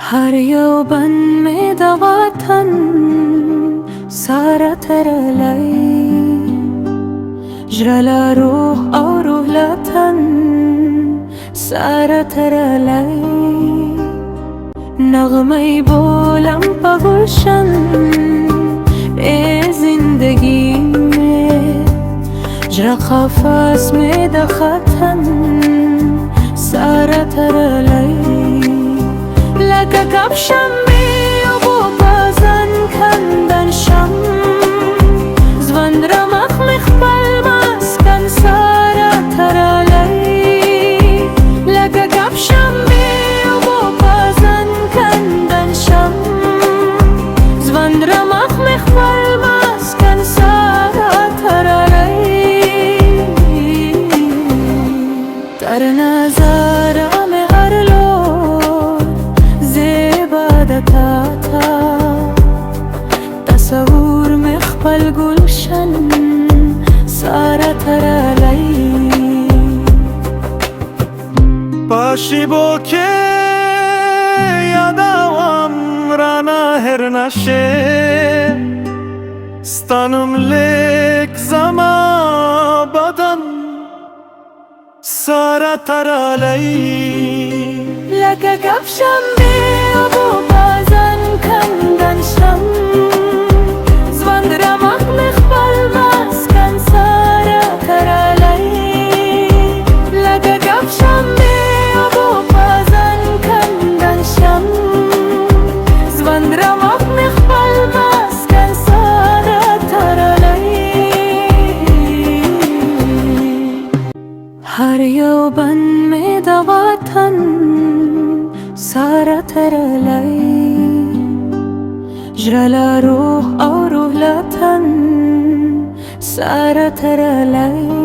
हर यौवन में दवाथन सारा terelay جرلا روح أو روح لتن سارة terelay نغمه بولم بگلشن زندگی में جرا قفس में دختن سارة terelay لگه کبشم بی و بازن کندن شم زوندرم اخمخ بالمسکن سارا terelay لگه کبشم بی و بازن کندن شم زوندرم اخمخ بالمسکن سارا terelay در نظرم هر تصور مخبل گلشن سارة terelay باشی با که یادم رانا هر نشه ستانم لک زما بدن سارة terelay لگه کبشم بی و بازن کندن شم زوندرم اخمخ بالمسکن سارا terelay لگه کبشم بی و بازن کندن شم زوندرم اخمخ بالمسکن سارا terelay هر یوبن में दवाथन सारा terelay جرلا روح أو روح لتن سارة terelay